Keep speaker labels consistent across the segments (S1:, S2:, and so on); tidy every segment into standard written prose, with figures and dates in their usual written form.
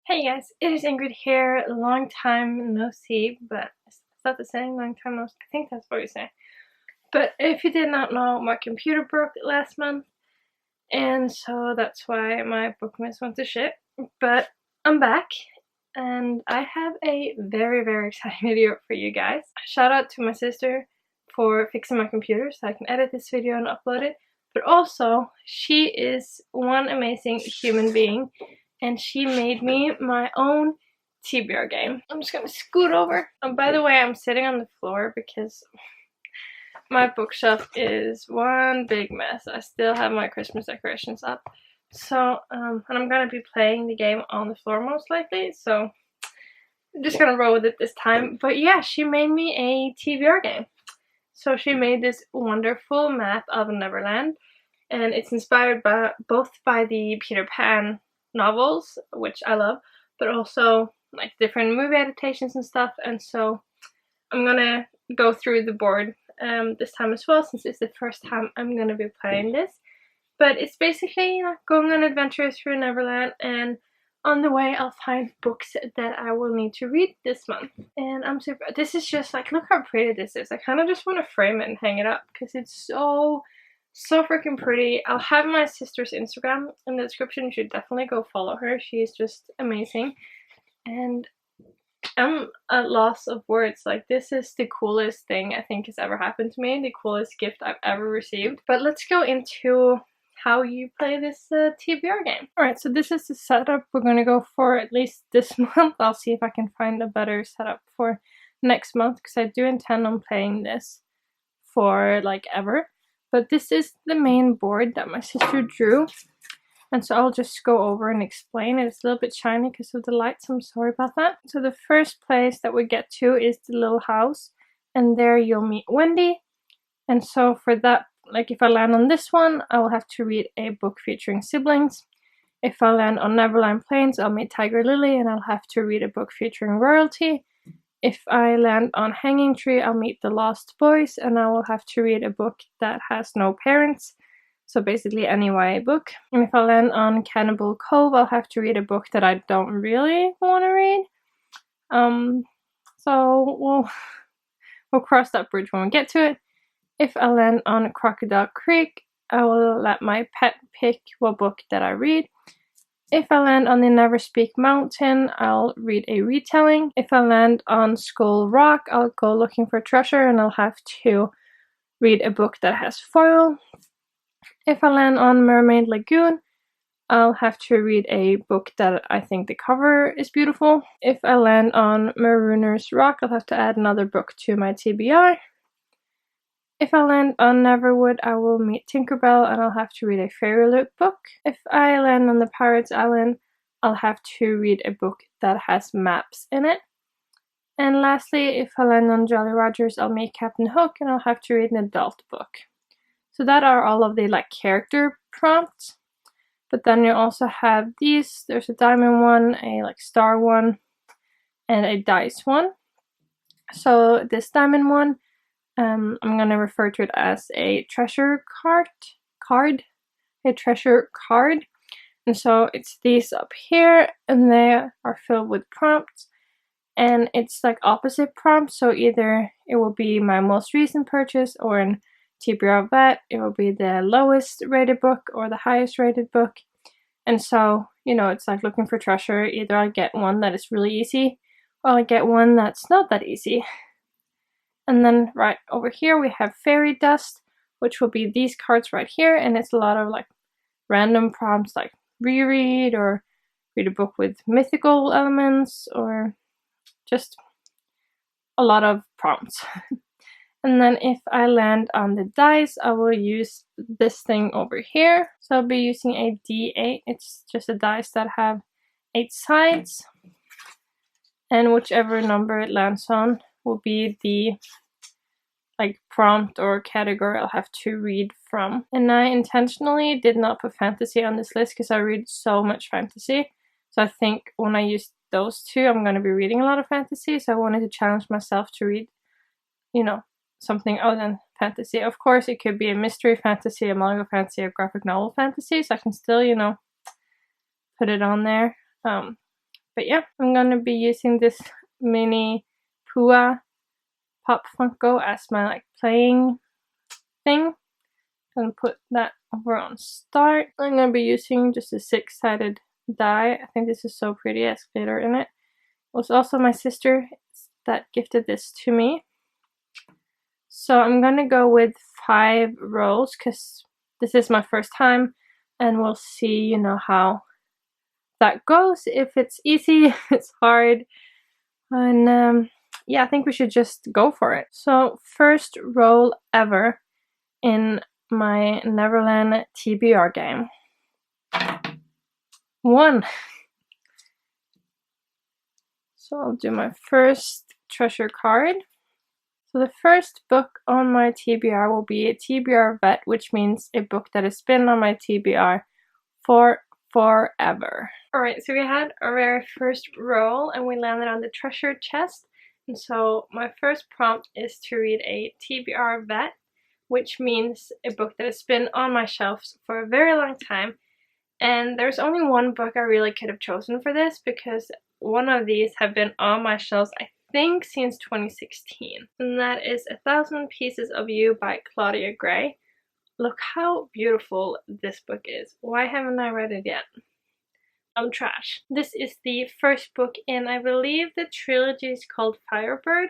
S1: Hey guys, it is Ingrid here. Long time no see, but is that the saying? Long time no see? I think that's what you're saying. But if you did not know, my computer broke last month, and so that's why my bookmas went to shit. But I'm back, and I have a very exciting video for you guys. Shout out to my sister for fixing my computer so I can edit this video and upload it. But also, she is one amazing human being, and she made me my own TBR game. I'm just gonna scoot over. And by the way, I'm sitting on the floor because my bookshelf is one big mess. I still have my Christmas decorations up. So, and I'm gonna be playing the game on the floor most likely, so I'm just gonna roll with it this time. But yeah, she made me a TBR game. So she made this wonderful map of Neverland, and it's inspired by both by the Peter Pan novels, which I love, but also like different movie adaptations and stuff. And so I'm gonna go through the board this time as well, since it's the first time I'm gonna be playing this. But it's basically, you know, going on adventures through Neverland, and on the way I'll find books that I will need to read this month. And I'm super, this is just like, look how pretty this is. I kind of just want to frame it and hang it up because it's so freaking pretty. I'll have my sister's Instagram in the description. You should definitely go follow her. She's just amazing. And I'm at a loss of words. Like, this is the coolest thing I think has ever happened to me. The coolest gift I've ever received. But let's go into how you play this TBR game. Alright, so this is the setup we're going to go for at least this month. I'll see if I can find a better setup for next month, because I do intend on playing this for like ever. But this is the main board that my sister drew, and so I'll just go over and explain. It's a little bit shiny because of the lights, I'm sorry about that. So the first place that we get to is the little house, and there you'll meet Wendy. And so for that, like if I land on this one, I will have to read a book featuring siblings. If I land on Neverland Plains, I'll meet Tiger Lily and I'll have to read a book featuring royalty. If I land on Hanging Tree, I'll meet The Lost Boys and I will have to read a book that has no parents. So basically any YA book. And if I land on Cannibal Cove, I'll have to read a book that I don't really want to read. So we'll cross that bridge when we get to it. If I land on Crocodile Creek, I will let my pet pick what book that I read. If I land on the Never Speak Mountain, I'll read a retelling. If I land on Skull Rock, I'll go looking for treasure and I'll have to read a book that has foil. If I land on Mermaid Lagoon, I'll have to read a book that I think the cover is beautiful. If I land on Marooner's Rock, I'll have to add another book to my TBR. If I land on Neverwood, I will meet Tinkerbell and I'll have to read a Fairy Loot book. If I land on the Pirates Island, I'll have to read a book that has maps in it. And lastly, if I land on Jolly Rogers, I'll meet Captain Hook and I'll have to read an adult book. So that are all of the like character prompts. But then you also have these. There's a diamond one, a like star one, and a dice one. So this diamond one, I'm going to refer to it as a treasure card, a treasure card. And so it's these up here, and they are filled with prompts. And it's like opposite prompts, so either it will be my most recent purchase, or in TBR Vet, it will be the lowest rated book or the highest rated book. And so, you know, it's like looking for treasure. Either I get one that is really easy, or I get one that's not that easy. And then right over here we have Fairy Dust, which will be these cards right here, and it's a lot of like random prompts like reread or read a book with mythical elements, or just a lot of prompts. And then if I land on the dice, I will use this thing over here. So I'll be using a D8. It's just a dice that have 8 sides, and whichever number it lands on will be the like prompt or category I'll have to read from. And I intentionally did not put fantasy on this list because I read so much fantasy. So I think when I use those two, I'm going to be reading a lot of fantasy. So I wanted to challenge myself to read, you know, something other than fantasy. Of course, it could be a mystery fantasy, a manga fantasy, a graphic novel fantasy. So I can still, you know, put it on there. But yeah, I'm gonna be using this mini Pua Pop Funko as my like playing thing. Gonna put that over on start. I'm gonna be using just a 6-sided die. I think this is so pretty. It has glitter in it. It was also my sister that gifted this to me. So I'm gonna go with 5 rolls because this is my first time, and we'll see, you know, how that goes. If it's easy, if it's hard, and yeah, I think we should just go for it. So first roll ever in my Neverland TBR game. 1. So I'll do my first treasure card. So the first book on my TBR will be a TBR Vet, which means a book that has been on my TBR for forever. Alright, so we had our very first roll and we landed on the treasure chest. And so my first prompt is to read a TBR Vet, which means a book that has been on my shelves for a very long time. And there's only one book I really could have chosen for this because one of these have been on my shelves, I think, since 2016. And that is 1,000 Pieces of You by Claudia Gray. Look how beautiful this book is. Why haven't I read it yet? I'm trash. This is the first book in, I believe the trilogy is called Firebird.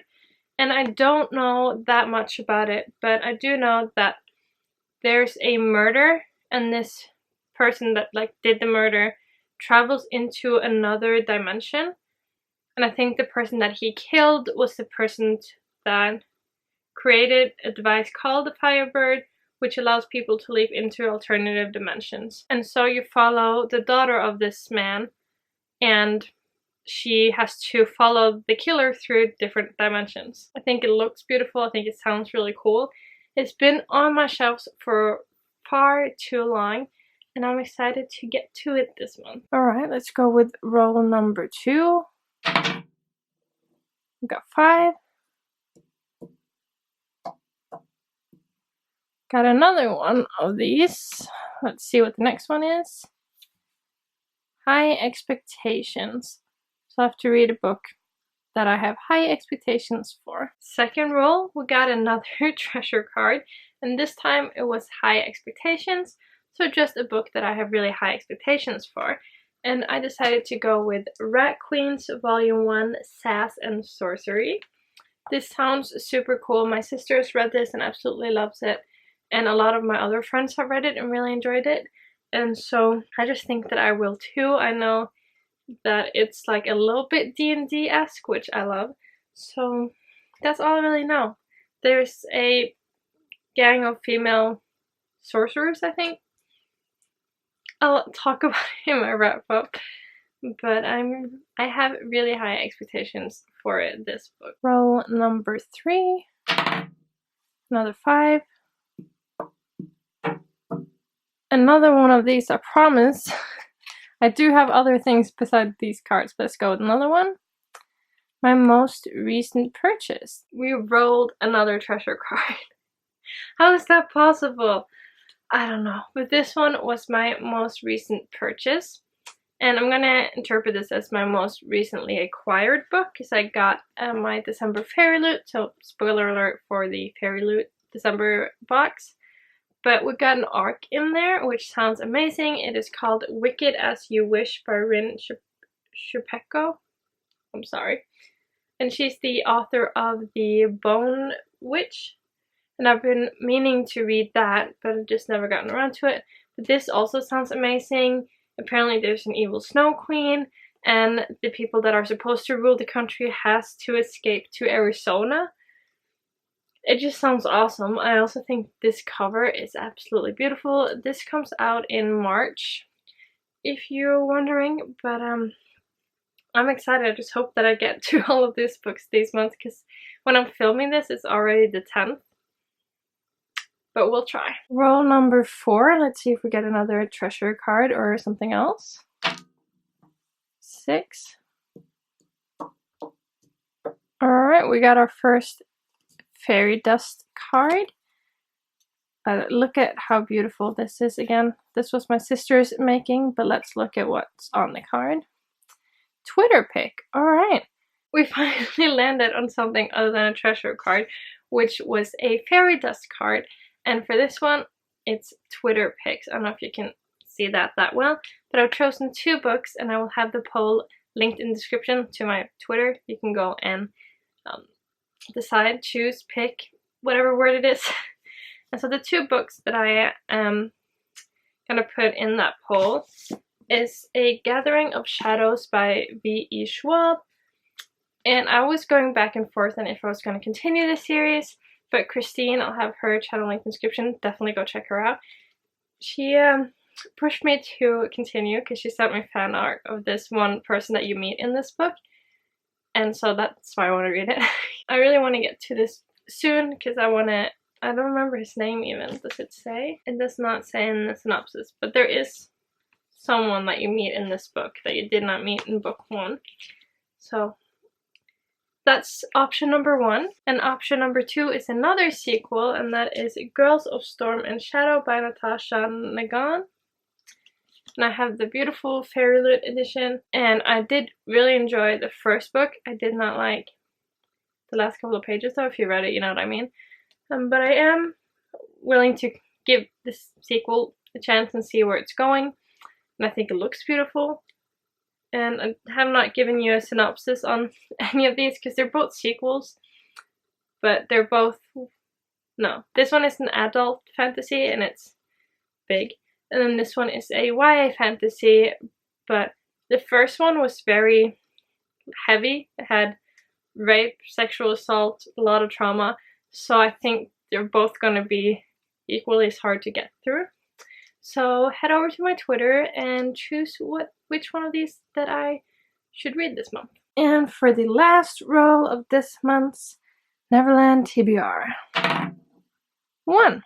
S1: And I don't know that much about it, but I do know that there's a murder and this person that like did the murder travels into another dimension. And I think the person that he killed was the person that created a device called the Firebird, which allows people to leap into alternative dimensions. And so you follow the daughter of this man, and she has to follow the killer through different dimensions. I think it looks beautiful. I think it sounds really cool. It's been on my shelves for far too long, and I'm excited to get to it this month. Alright, let's go with roll number 2. We got 5. Got another one of these. Let's see what the next one is. High Expectations. So I have to read a book that I have high expectations for. Second roll, we got another treasure card, and this time it was High Expectations, so just a book that I have really high expectations for. And I decided to go with Rat Queens Volume 1, Sass and Sorcery. This sounds super cool. My sister has read this and absolutely loves it, and a lot of my other friends have read it and really enjoyed it. And so I just think that I will too. I know that it's like a little bit D&D-esque, which I love. So that's all I really know. There's a gang of female sorcerers, I think. I'll talk about it in my wrap-up. But I have really high expectations for this book. Roll number 3. Another 5. Another one of these, I promise. I do have other things besides these cards, but let's go with another one. My most recent purchase. We rolled another treasure card. How is that possible? I don't know. But this one was my most recent purchase. And I'm gonna interpret this as my most recently acquired book because I got my December Fairy Loot. So spoiler alert for the Fairy Loot December box. But we got an ARC in there, which sounds amazing. It is called Wicked As You Wish by Rin Shupeko. I'm sorry. And she's the author of The Bone Witch. And I've been meaning to read that, but I've just never gotten around to it. But this also sounds amazing. Apparently there's an evil snow queen, and the people that are supposed to rule the country has to escape to Arizona. It just sounds awesome. I also think this cover is absolutely beautiful. This comes out in March, if you're wondering, but I'm excited. I just hope that I get to all of these books these months, because when I'm filming this, it's already the 10th. But we'll try. Roll number 4. Let's see if we get another treasure card or something else. 6. Alright, we got our first fairy dust card. Look at how beautiful this is again. This was my sister's making, but let's look at what's on the card. Twitter pick. Alright. We finally landed on something other than a treasure card, which was a fairy dust card. And for this one, it's Twitter picks. I don't know if you can see that well, but I've chosen 2 books, and I will have the poll linked in the description to my Twitter. You can go and decide, choose, pick, whatever word it is. And so the 2 books that I am gonna put in that poll is A Gathering of Shadows by V.E. Schwab. And I was going back and forth on if I was going to continue this series, but Christine, I'll have her channel link in the description, definitely go check her out. She pushed me to continue because she sent me fan art of this one person that you meet in this book, and so that's why I want to read it. I really want to get to this soon because I don't remember his name even. Does it say? It does not say in the synopsis, but there is someone that you meet in this book that you did not meet in book 1. So that's option number 1. And option number 2 is another sequel, and that is Girls of Storm and Shadow by Natasha Nagan. And I have the beautiful Fairy Loot edition, and I did really enjoy the first book. I did not like the last couple of pages though. If you read it, you know what I mean. But I am willing to give this sequel a chance and see where it's going. And I think it looks beautiful. And I have not given you a synopsis on any of these because they're both sequels. But they're both... No, this one is an adult fantasy and it's big. And then this one is a YA fantasy, but the first one was very heavy. It had rape, sexual assault, a lot of trauma. So I think they're both going to be equally as hard to get through. So head over to my Twitter and choose which one of these that I should read this month. And for the last roll of this month's Neverland TBR. 1.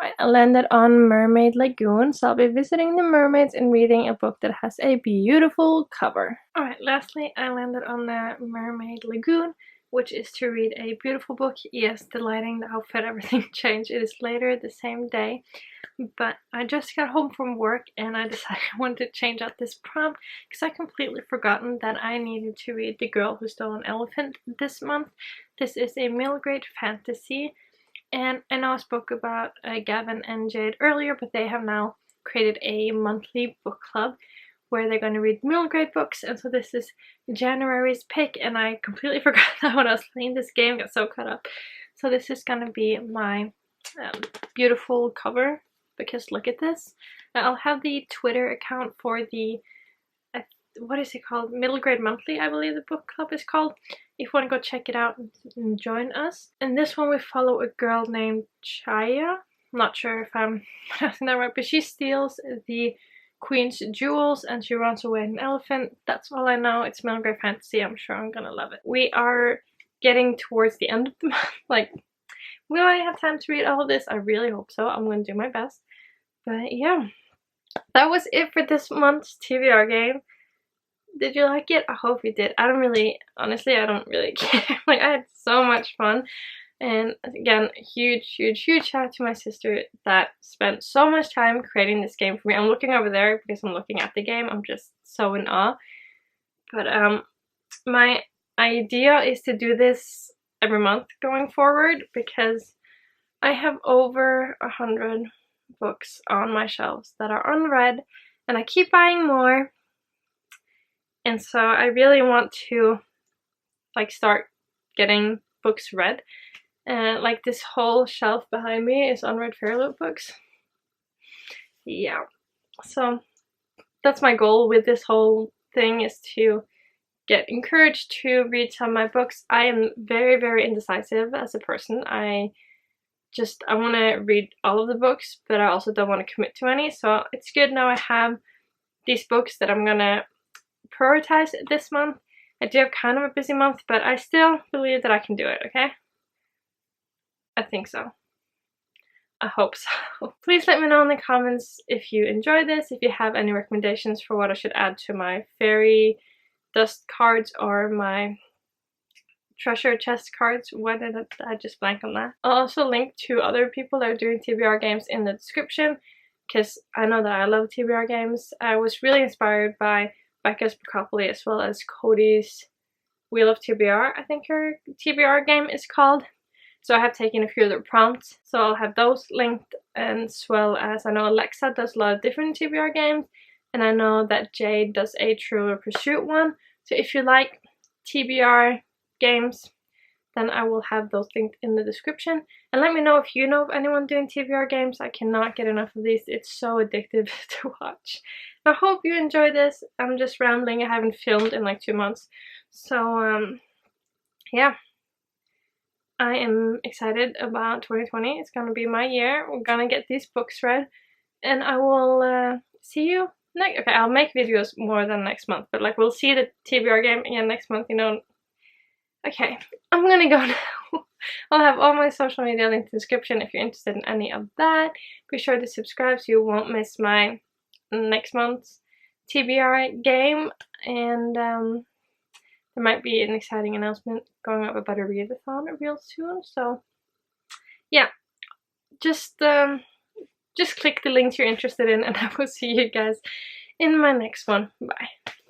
S1: I landed on Mermaid Lagoon, so I'll be visiting the mermaids and reading a book that has a beautiful cover. Alright, lastly, I landed on the Mermaid Lagoon, which is to read a beautiful book. Yes, the lighting, the outfit, everything changed. It is later the same day, but I just got home from work and I decided I wanted to change out this prompt because I completely forgotten that I needed to read The Girl Who Stole an Elephant this month. This is a middle grade fantasy. And I know I spoke about Gavin and Jade earlier, but they have now created a monthly book club where they're going to read middle grade books. And so this is January's pick, and I completely forgot that when I was playing this game, got so caught up. So this is going to be my beautiful cover, because look at this. I'll have the Twitter account for the, what is it called? Middle Grade Monthly, I believe the book club is called. If you want to go check it out and join us. And this one we follow a girl named Chaya. I'm not sure if I'm pronouncing that right, but she steals the queen's jewels and she runs away in an elephant. That's all I know. It's middle grade fantasy. I'm sure I'm gonna love it. We are getting towards the end of the month. Like, will I have time to read all of this? I really hope so. I'm gonna do my best. But yeah, that was it for this month's TBR game. Did you like it? I hope you did. Honestly, I don't really care. Like, I had so much fun. And again, huge shout out to my sister that spent so much time creating this game for me. I'm looking over there because I'm looking at the game. I'm just so in awe. But my idea is to do this every month going forward because I have over 100 books on my shelves that are unread and I keep buying more. And so I really want to like start getting books read. Like this whole shelf behind me is unread Fairy Loot books. Yeah. So that's my goal with this whole thing, is to get encouraged to read some of my books. I am very indecisive as a person. I want to read all of the books, but I also don't want to commit to any. So it's good now I have these books that I'm gonna prioritize this month. I do have kind of a busy month, but I still believe that I can do it, okay? I think so. I hope so. Please let me know in the comments if you enjoyed this, if you have any recommendations for what I should add to my fairy dust cards or my treasure chest cards. Why did I just blank on that? I'll also link to other people that are doing TBR games in the description, because I know that I love TBR games. I was really inspired by Becca's Broccoli, as well as Cody's Wheel of TBR, I think her TBR game is called. So I have taken a few of their prompts, so I'll have those linked, as well as I know Alexa does a lot of different TBR games, and I know that Jade does a Trivial Pursuit one. So if you like TBR games, then I will have those linked in the description. And let me know if you know of anyone doing TBR games. I cannot get enough of these. It's so addictive to watch. I hope you enjoy this. I'm just rambling. I haven't filmed in like 2 months. So, yeah. I am excited about 2020. It's gonna be my year. We're gonna get these books read. And I will see you next. Okay, I'll make videos more than next month. But like, we'll see the TBR game again next month, you know. Okay, I'm gonna go now. I'll have all my social media linked in the description if you're interested in any of that. Be sure to subscribe so you won't miss my next month's TBR game. And there might be an exciting announcement going up about a readathon real soon. So yeah, just click the links you're interested in, and I will see you guys in my next one. Bye.